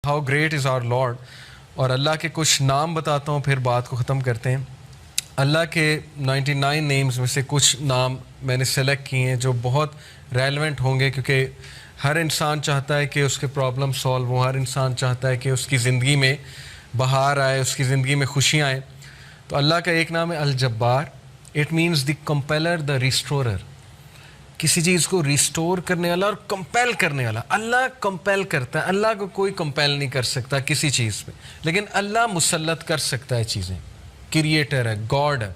How great is our Lord. اور اللہ کے کچھ نام بتاتا ہوں پھر بات کو ختم کرتے ہیں. اللہ کے 99 نیمز میں سے کچھ نام میں نے سلیکٹ کیے ہیں جو بہت ریلیونٹ ہوں گے, کیونکہ ہر انسان چاہتا ہے کہ اس کے پرابلم سالو ہوں, ہر انسان چاہتا ہے کہ اس کی زندگی میں بہار آئے, اس کی زندگی میں خوشیاں آئیں. تو اللہ کا ایک نام ہے الجبار. اٹ مینس دی کمپیلر, دا ریسٹورر, کسی چیز کو ریسٹور کرنے والا اور کمپیل کرنے والا. اللہ کمپیل کرتا ہے, اللہ کو کوئی کمپیل نہیں کر سکتا کسی چیز پہ, لیکن اللہ مسلط کر سکتا ہے چیزیں. کریٹر ہے, گاڈ ہے.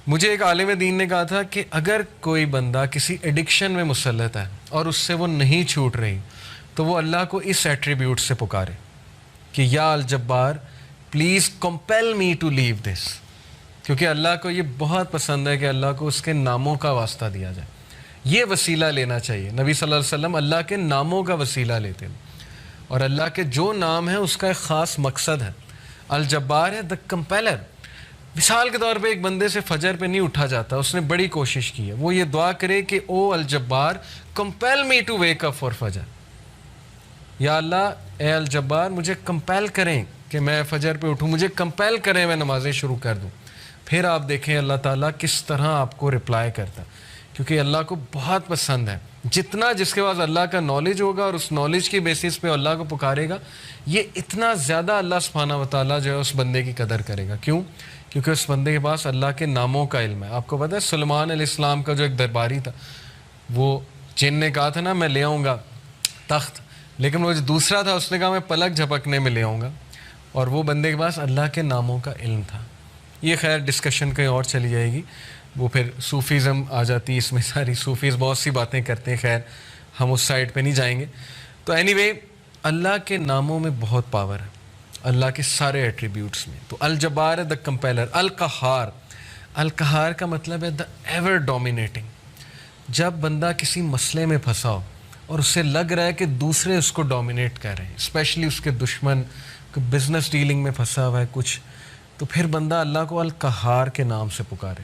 مجھے ایک عالم دین نے کہا تھا کہ اگر کوئی بندہ کسی ایڈکشن میں مسلط ہے اور اس سے وہ نہیں چھوٹ رہی, تو وہ اللہ کو اس ایٹریبیوٹ سے پکارے کہ یا الجبار پلیز کمپیل می ٹو لیو دس. کیونکہ اللہ کو یہ بہت پسند ہے کہ اللہ کو اس کے ناموں کا واسطہ دیا جائے. یہ وسیلہ لینا چاہیے. نبی صلی اللہ علیہ وسلم اللہ کے ناموں کا وسیلہ لیتے ہیں, اور اللہ کے جو نام ہیں اس کا ایک خاص مقصد ہے. الجبار ہے دا کمپیلر. مثال کے طور پہ ایک بندے سے فجر پہ نہیں اٹھا جاتا, اس نے بڑی کوشش کی ہے, وہ یہ دعا کرے کہ او الجبار compel me to wake up for فجر. یا اللہ اے الجبار مجھے کمپیل کریں کہ میں فجر پہ اٹھوں, مجھے کمپیل کریں میں نمازیں شروع کر دوں. پھر آپ دیکھیں اللہ تعالیٰ کس طرح آپ کو رپلائی کرتا ہے, کیونکہ اللہ کو بہت پسند ہے. جتنا جس کے پاس اللہ کا نالج ہوگا اور اس نالج کی بیسس پہ اللہ کو پکارے گا, یہ اتنا زیادہ اللہ سبحانہ و تعالیٰ جو ہے اس بندے کی قدر کرے گا. کیوں؟ کیونکہ اس بندے کے پاس اللہ کے ناموں کا علم ہے. آپ کو پتہ ہے سلیمان علیہ السلام کا جو ایک درباری تھا, وہ جن نے کہا تھا نا میں لے آؤں گا تخت, لیکن وہ جو دوسرا تھا اس نے کہا میں پلک جھپکنے میں لے آؤں گا, اور وہ بندے کے پاس اللہ کے ناموں کا علم تھا. یہ خیر ڈسکشن کہیں اور چلی جائے گی, وہ پھر صوفیزم آ جاتی ہے اس میں ساری. صوفیز بہت سی باتیں کرتے ہیں, خیر ہم اس سائڈ پہ نہیں جائیں گے. تو اینی وے اللہ کے ناموں میں بہت پاور ہے, اللہ کے سارے ایٹریبیوٹس میں. تو الجبار ہے دا کمپیلر. القہار, القہار کا مطلب ہے دا ایور ڈومینیٹنگ. جب بندہ کسی مسئلے میں پھنسا ہو اور اسے لگ رہا ہے کہ دوسرے اس کو ڈومینیٹ کر رہے ہیں, اسپیشلی اس کے دشمن, بزنس ڈیلنگ میں پھنسا ہوا ہے کچھ, تو پھر بندہ اللہ کو القہار کے نام سے پکارے,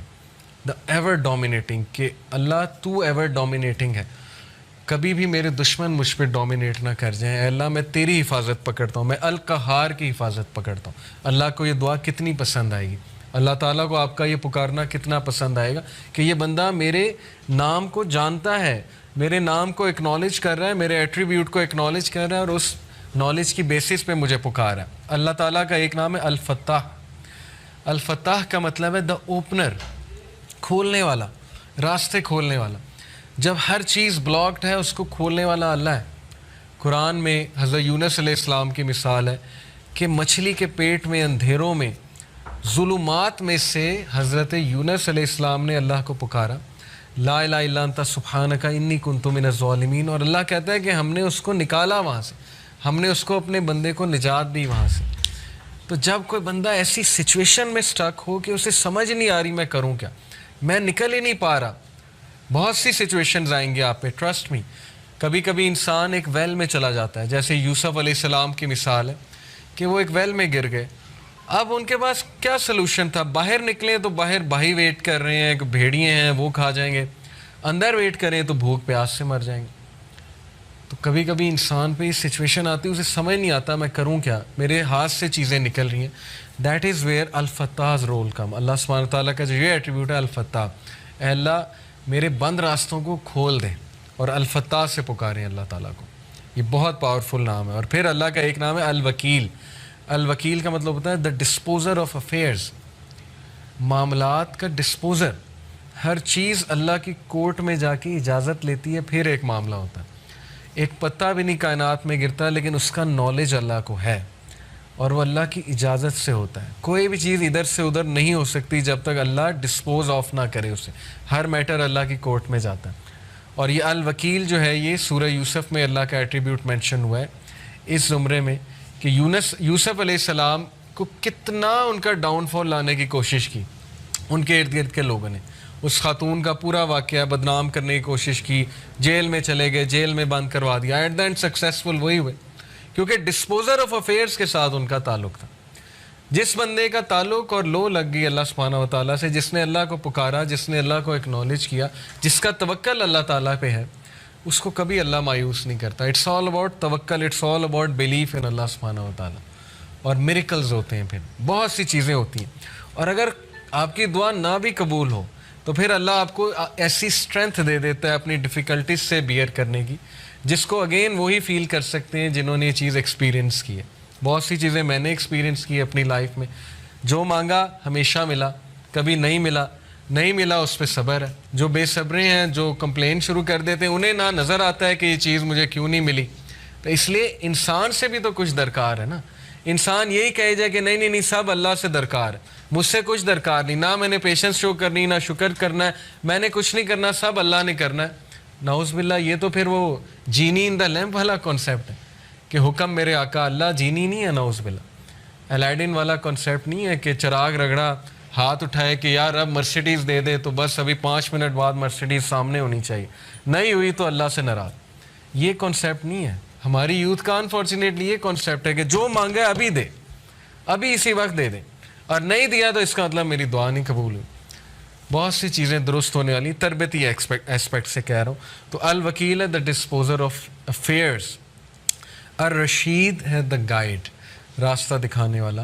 دا ایور ڈومینیٹنگ, کہ اللہ تو ایور ڈومینیٹنگ ہے, کبھی بھی میرے دشمن مجھ پہ ڈومینیٹ نہ کر جائیں. اے اللہ میں تیری حفاظت پکڑتا ہوں, میں القہار کی حفاظت پکڑتا ہوں. اللہ کو یہ دعا کتنی پسند آئے گی, اللہ تعالیٰ کو آپ کا یہ پکارنا کتنا پسند آئے گا کہ یہ بندہ میرے نام کو جانتا ہے, میرے نام کو اکنالج کر رہا ہے, میرے ایٹریبیوٹ کو اکنالج کر رہا ہے, اور اس نالج کی بیسس پہ مجھے پکارا ہے. اللہ تعالیٰ کا ایک نام ہے الفتاح. الفتاح کا مطلب ہے دا اوپنر, کھولنے والا, راستے کھولنے والا. جب ہر چیز بلاکڈ ہے اس کو کھولنے والا اللہ ہے. قرآن میں حضرت یونس علیہ السلام کی مثال ہے کہ مچھلی کے پیٹ میں اندھیروں میں ظلمات میں سے حضرت یونس علیہ السلام نے اللہ کو پکارا, لا الہ الا انت سبحانک انی کنت من الظالمین, اور اللہ کہتا ہے کہ ہم نے اس کو نکالا وہاں سے, ہم نے اس کو اپنے بندے کو نجات دی وہاں سے. تو جب کوئی بندہ ایسی سچویشن میں سٹک ہو کہ اسے سمجھ نہیں آ رہی میں کروں کیا, میں نکل ہی نہیں پا رہا, بہت سی سچویشنز آئیں گے آپ پہ, ٹرسٹ می. کبھی کبھی انسان ایک ویل میں چلا جاتا ہے, جیسے یوسف علیہ السلام کی مثال ہے کہ وہ ایک ویل میں گر گئے. اب ان کے پاس کیا سلوشن تھا, باہر نکلیں تو باہر بھائی ویٹ کر رہے ہیں, بھیڑیے ہیں وہ کھا جائیں گے, اندر ویٹ کریں تو بھوک پیاس سے مر جائیں گے. تو کبھی کبھی انسان پہ یہ سچویشن آتی ہے, اسے سمجھ نہیں آتا میں کروں کیا, میرے ہاتھ سے چیزیں نکل رہی ہیں. دیٹ از ویئر الفتاح's رول کم. اللہ سبحانہ تعالیٰ کا جو یہ ایٹریبیوٹ ہے الفتاح, اے اللہ میرے بند راستوں کو کھول دیں, اور الفتاح سے پکاریں اللہ تعالیٰ کو. یہ بہت پاورفل نام ہے. اور پھر اللہ کا ایک نام ہے الوکیل. الوکیل کا مطلب ہوتا ہے دا ڈسپوزر آف افیئرز, معاملات کا ڈسپوزر. ہر چیز اللہ کی کورٹ میں جا کے اجازت لیتی ہے, پھر ایک معاملہ ہوتا ہے. ایک پتا بھی نہیں کائنات میں گرتا, لیکن اس کا نالج اللہ کو ہے, اور وہ اللہ کی اجازت سے ہوتا ہے. کوئی بھی چیز ادھر سے ادھر نہیں ہو سکتی جب تک اللہ ڈسپوز آف نہ کرے اسے. ہر میٹر اللہ کی کورٹ میں جاتا ہے. اور یہ الوکیل جو ہے یہ سورہ یوسف میں اللہ کا ایٹریبیوٹ مینشن ہوا ہے اس زمرے میں, کہ یوسف علیہ السلام کو کتنا ان کا ڈاؤن فال لانے کی کوشش کی ان کے ارد گرد کے لوگوں نے. اس خاتون کا پورا واقعہ بدنام کرنے کی کوشش کی, جیل میں چلے گئے, جیل میں بند کروا دیا. ایٹ دا اینڈ سکسیزفل وہی ہوئے, کیونکہ ڈسپوزر آف افیئرس کے ساتھ ان کا تعلق تھا. جس بندے کا تعلق اور لو لگ گئی اللہ سبحانہ و تعالیٰ سے, جس نے اللہ کو پکارا, جس نے اللہ کو اکنالج کیا, جس کا توکل اللہ تعالیٰ پہ ہے, اس کو کبھی اللہ مایوس نہیں کرتا. اٹس آل اباؤٹ توکل, it's all about belief in اللہ سبحانہ و تعالیٰ. اور میریکلز ہوتے ہیں, پھر بہت سی چیزیں ہوتی ہیں. اور اگر آپ کی دعا نہ بھی قبول ہو تو پھر اللہ آپ کو ایسی اسٹرینتھ دے دیتا ہے اپنی ڈیفیکلٹیز سے بیئر کرنے کی, جس کو اگین وہی فیل کر سکتے ہیں جنہوں نے یہ چیز ایکسپیرینس کی ہے. بہت سی چیزیں میں نے ایکسپیرینس کی اپنی لائف میں. جو مانگا ہمیشہ ملا, کبھی نہیں ملا, نہیں ملا اس پہ صبر ہے. جو بے صبریں ہیں, جو کمپلین شروع کر دیتے ہیں, انہیں نہ نظر آتا ہے کہ یہ چیز مجھے کیوں نہیں ملی. تو اس لیے انسان سے بھی تو کچھ درکار ہے نا. انسان یہی کہے جائے کہ نہیں نہیں نہیں سب اللہ سے درکار ہے, مجھ سے کچھ درکار نہیں, نہ میں نے پیشنس شو کرنی, نہ شکر کرنا ہے, میں نے کچھ نہیں کرنا, سب اللہ نے کرنا ہے. نعوذ باللہ, یہ تو پھر وہ جینی ان دا لیمپ والا کانسیپٹ ہے کہ حکم میرے آقا. اللہ جینی نہیں ہے, نعوذ باللہ. الیڈن والا کانسیپٹ نہیں ہے کہ چراغ رگڑا, ہاتھ اٹھائے کہ یار اب مرسیڈیز دے دے تو بس ابھی 5 منٹ بعد مرسیڈیز سامنے ہونی چاہیے, نہیں ہوئی تو اللہ سے ناراض. یہ کانسیپٹ نہیں ہے. ہماری یوتھ کا انفارچونیٹلی یہ کانسیپٹ ہے کہ جو مانگا ابھی دے, ابھی اسی وقت دے دے, اور نہیں دیا تو اس کا مطلب میری دعا نہیں قبول ہوئی. بہت سی چیزیں درست ہونے والی, تربیتی ایسپیکٹ سے کہہ رہا ہوں. تو الوکیل ہے دا ڈسپوزر آف افیئرس, الرشید ہے دا گائیڈ, راستہ دکھانے والا.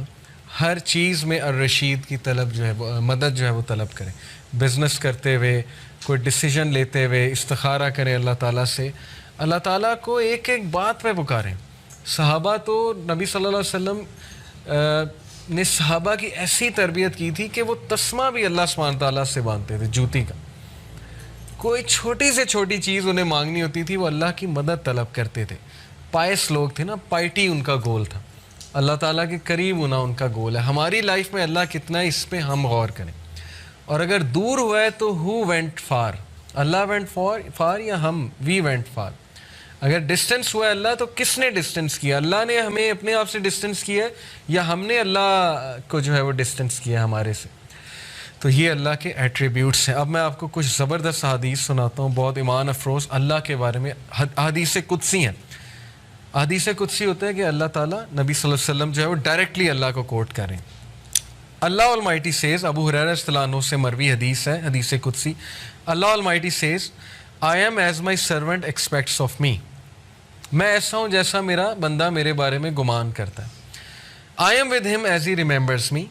ہر چیز میں الرشید کی طلب جو ہے مدد جو ہے وہ طلب کریں. بزنس کرتے ہوئے, کوئی ڈیسیجن لیتے ہوئے استخارہ کریں اللہ تعالیٰ سے. اللہ تعالیٰ کو ایک ایک بات پہ پکاریں. صحابہ تو نبی صلی اللہ علیہ وسلم نے صحابہ کی ایسی تربیت کی تھی کہ وہ تسمہ بھی اللہ سبحانہ تعالیٰ سے مانگتے تھے, جوتی کا. کوئی چھوٹی سے چھوٹی چیز انہیں مانگنی ہوتی تھی, وہ اللہ کی مدد طلب کرتے تھے. پائس لوگ تھے نا, پائٹی ان کا گول تھا, اللہ تعالیٰ کے قریب ہونا ان کا گول ہے. ہماری لائف میں اللہ کتنا ہے اس پہ ہم غور کریں. اور اگر دور ہوا ہے تو ہو وینٹ فار, اللہ وینٹ فار یا ہم وی وینٹ فار. اگر ڈسٹنس ہوا ہے اللہ تو کس نے ڈسٹنس کیا؟ اللہ نے ہمیں اپنے آپ سے ڈسٹنس کیا ہے یا ہم نے اللہ کو جو ہے وہ ڈسٹنس کیا ہے ہمارے سے؟ تو یہ اللہ کے ایٹریبیوٹس ہیں. اب میں آپ کو کچھ زبردست حدیث سناتا ہوں, بہت ایمان افروز اللہ کے بارے میں. حدیث قدسی ہیں. حدیث قدسی ہوتا ہے کہ اللہ تعالیٰ, نبی صلی اللہ علیہ وسلم جو ہے وہ ڈائریکٹلی اللہ کو کوٹ کریں. اللہ Almighty says, ابو ہریرہ رضی اللہ عنہ سے مروی حدیث ہے, حدیث قدسی. اللہ Almighty says, I am as my servant expects of me. میں ایسا ہوں جیسا میرا بندہ میرے بارے میں گمان کرتا ہے. I am with him as he remembers me.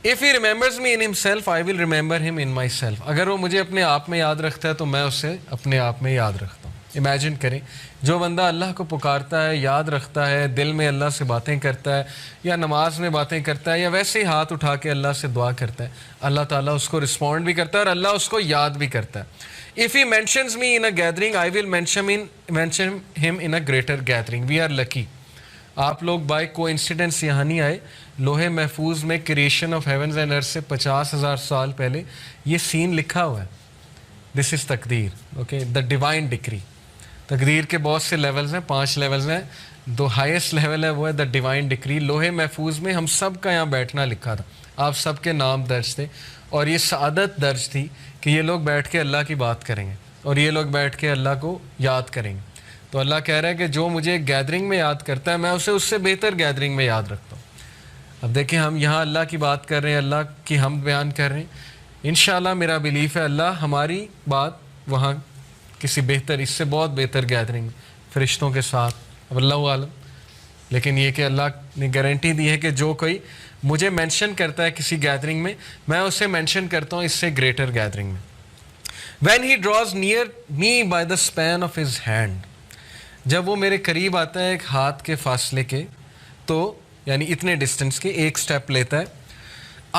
If he remembers me in himself, I will remember him in myself. اگر وہ مجھے اپنے آپ میں یاد رکھتا ہے تو میں اسے اپنے آپ میں یاد رکھتا ہوں. امیجن کریں, جو بندہ اللہ کو پکارتا ہے, یاد رکھتا ہے, دل میں اللہ سے باتیں کرتا ہے, یا نماز میں باتیں کرتا ہے, یا ویسے ہی ہاتھ اٹھا کے اللہ سے دعا کرتا ہے, اللہ تعالیٰ اس کو رسپونڈ بھی کرتا ہے اور اللہ اس کو یاد بھی کرتا ہے. If he mentions me in a gathering, I will mention him in a greater gathering. We are lucky. آپ لوگ بائی کو انسیڈنس یہاں نہیں آئے. لوہے محفوظ میں کریشن آف ہیونز اینڈ ارتھ سے 50,000 سال پہلے یہ سین لکھا ہوا ہے. دس از تقدیر, اوکے, دا ڈیوائن ڈکری. تقدیر کے بہت سے لیولز ہیں, 5 لیولز ہیں. دو ہائیسٹ لیول ہے وہ ہے دا ڈیوائن ڈکری. لوہے محفوظ میں ہم سب کا یہاں بیٹھنا لکھا تھا, آپ سب کے نام درج تھے, اور یہ سعادت درج تھی کہ یہ لوگ بیٹھ کے اللہ کی بات کریں گے اور یہ لوگ بیٹھ کے اللہ کو یاد کریں گے. تو اللہ کہہ رہا ہے کہ جو مجھے گیدرنگ میں یاد کرتا ہے میں اسے اس سے بہتر گیدرنگ میں یاد رکھتا ہوں. اب دیکھیں, ہم یہاں اللہ کی بات کر رہے ہیں, اللہ کی ہم بیان کر رہے ہیں. انشاءاللہ میرا بلیف ہے اللہ ہماری بات وہاں کسی بہتر, اس سے بہت بہتر گیدرنگ فرشتوں کے ساتھ, اب اللہ عالم. لیکن یہ کہ اللہ نے گارنٹی دی ہے کہ جو کوئی مجھے مینشن کرتا ہے کسی گیدرنگ میں, میں اسے مینشن کرتا ہوں اس سے گریٹر گیدرنگ میں. When he draws near me by the span of his hand, جب وہ میرے قریب آتا ہے ایک ہاتھ کے فاصلے کے, تو یعنی اتنے ڈسٹنس کے, ایک سٹیپ لیتا ہے.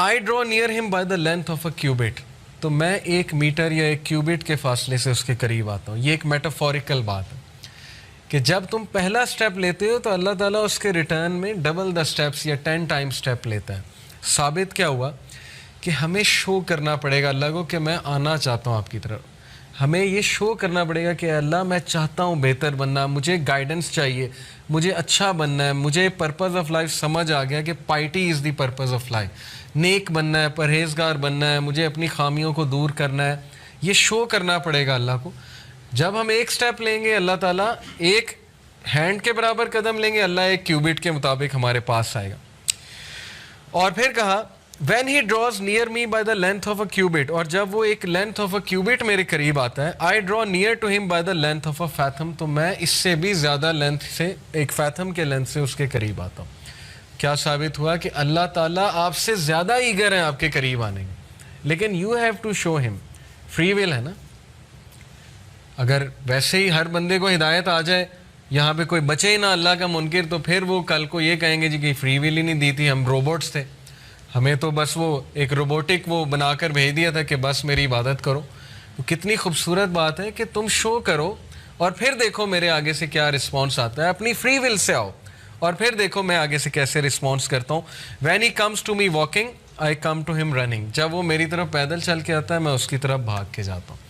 I draw near him by the length of a cubit, تو میں 1 میٹر یا 1 کیوبٹ کے فاصلے سے اس کے قریب آتا ہوں. یہ ایک میٹافوریکل بات ہے کہ جب تم پہلا سٹیپ لیتے ہو تو اللہ تعالیٰ اس کے ریٹرن میں ڈبل دا سٹیپس یا 10 ٹائم سٹیپ لیتا ہے. ثابت کیا ہوا کہ ہمیں شو کرنا پڑے گا اللہ کو کہ میں آنا چاہتا ہوں آپ کی طرف. ہمیں یہ شو کرنا پڑے گا کہ اللہ میں چاہتا ہوں بہتر بننا, مجھے گائیڈنس چاہیے, مجھے اچھا بننا ہے, مجھے پرپز آف لائف سمجھ آ گیا کہ piety is the purpose of life, نیک بننا ہے, پرہیزگار بننا ہے, مجھے اپنی خامیوں کو دور کرنا ہے. یہ شو کرنا پڑے گا اللہ کو. جب ہم ایک سٹیپ لیں گے اللہ تعالیٰ ایک ہینڈ کے برابر قدم لیں گے, اللہ 1 کیوبٹ کے مطابق ہمارے پاس آئے گا. اور پھر کہا when he draws near me by the length of a cubit, اور جب وہ ایک length of a cubit میرے قریب آتا ہے, I draw near to him by the length of a fathom, تو میں اس سے بھی زیادہ length سے, ایک fathom کے length سے اس کے قریب آتا ہوں. کیا ثابت ہوا کہ اللہ تعالیٰ آپ سے زیادہ ایگر ہیں آپ کے قریب آنے میں, لیکن you have to show him. free will ہے نا. اگر ویسے ہی ہر بندے کو ہدایت آ جائے, یہاں پہ کوئی بچے ہی نہ اللہ کا منکر, تو پھر وہ کل کو یہ کہیں گے جی کہ فری ول ہی نہیں دی تھی, ہم روبوٹس تھے, ہمیں تو بس وہ ایک روبوٹک وہ بنا کر بھیج دیا تھا کہ بس میری عبادت کرو. تو کتنی خوبصورت بات ہے کہ تم شو کرو اور پھر دیکھو میرے آگے سے کیا رسپانس آتا ہے. اپنی فری ول سے آؤ اور پھر دیکھو میں آگے سے کیسے رسپانس کرتا ہوں. When he comes to me walking, I come to him running. جب وہ میری طرف پیدل چل کے آتا ہے, میں اس کی طرف بھاگ کے جاتا ہوں.